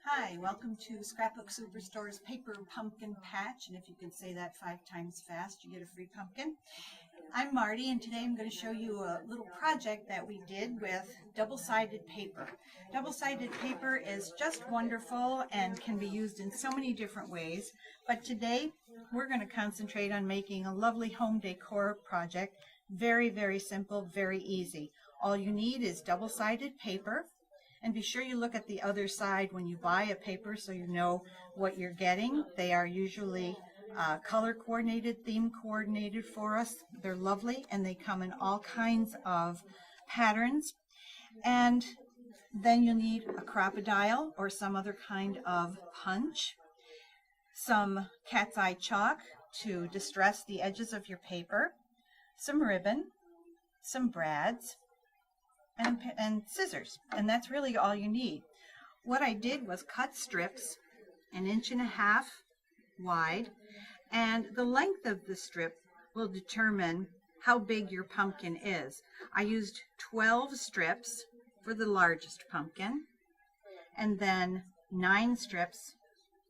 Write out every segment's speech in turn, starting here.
Hi, welcome to Scrapbook Superstore's Paper Pumpkin Patch, and if you can say that 5 times fast, you get a free pumpkin. I'm Marty, and today I'm going to show you a little project that we did with double-sided paper. Double-sided paper is just wonderful and can be used in so many different ways, but today we're going to concentrate on making a lovely home decor project. Very, very simple, very easy. All you need is double-sided paper. And be sure you look at the other side when you buy a paper so you know what you're getting. They are usually color coordinated, theme coordinated for us. They're lovely and they come in all kinds of patterns. And then you'll need a crocodile or some other kind of punch, some cat's eye chalk to distress the edges of your paper, some ribbon, some brads, and scissors, and that's really all you need. What I did was cut strips 1.5 inches wide, and the length of the strip will determine how big your pumpkin is. I used 12 strips for the largest pumpkin, and then 9 strips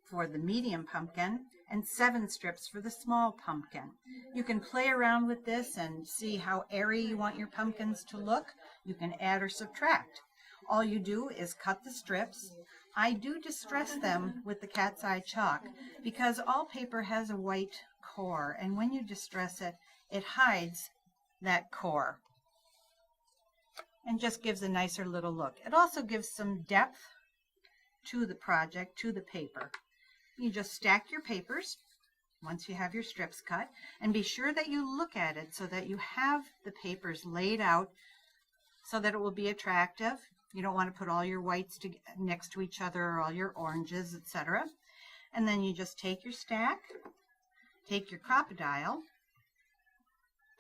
for the medium pumpkin, and 7 strips for the small pumpkin. You can play around with this and see how airy you want your pumpkins to look. You can add or subtract. All you do is cut the strips. I do distress them with the cat's eye chalk because all paper has a white core, and when you distress it, it hides that core and just gives a nicer little look. It also gives some depth to the project, to the paper. You just stack your papers once you have your strips cut, and be sure that you look at it so that you have the papers laid out so that it will be attractive. You don't want to put all your whites next to each other or all your oranges, etc. And then you just take your stack, take your crocodile,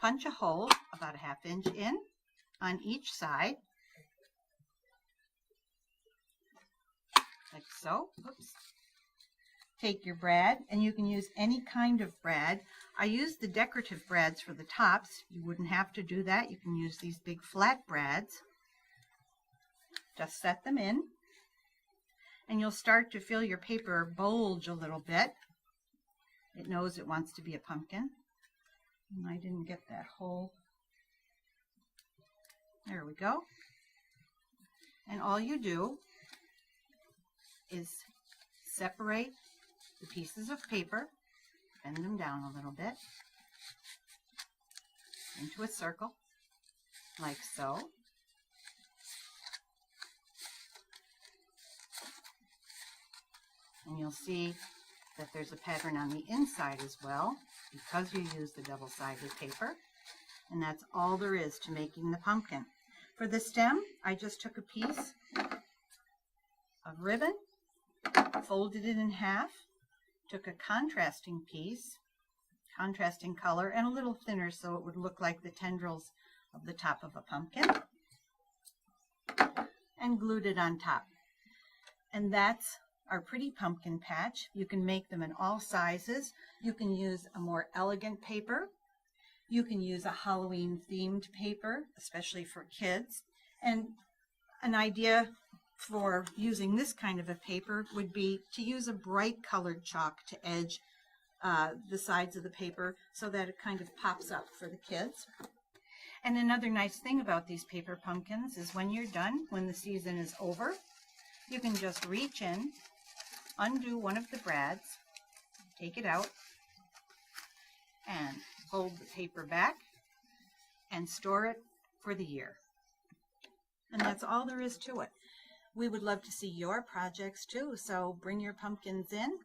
punch a hole about 1/2 inch in on each side, like so. Oops. Take your brad, and you can use any kind of brad. I use the decorative brads for the tops. You wouldn't have to do that. You can use these big flat brads. Just set them in, and you'll start to feel your paper bulge a little bit. It knows it wants to be a pumpkin. And I didn't get that hole. There we go. And all you do is separate the pieces of paper, bend them down a little bit into a circle, like so. And you'll see that there's a pattern on the inside as well because you use the double-sided paper. And that's all there is to making the pumpkin. For the stem, I just took a piece of ribbon, folded it in half, took a contrasting piece, contrasting color, and a little thinner so it would look like the tendrils of the top of a pumpkin, and glued it on top. And that's our pretty pumpkin patch. You can make them in all sizes. You can use a more elegant paper. You can use a Halloween themed paper, especially for kids. And an idea for using this kind of a paper would be to use a bright colored chalk to edge the sides of the paper so that it kind of pops up for the kids. And another nice thing about these paper pumpkins is when you're done, when the season is over, you can just reach in, undo one of the brads, take it out, and hold the paper back and store it for the year. And that's all there is to it. We would love to see your projects too, so bring your pumpkins in,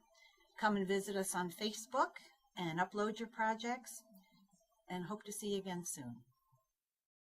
come and visit us on Facebook, and upload your projects, and hope to see you again soon.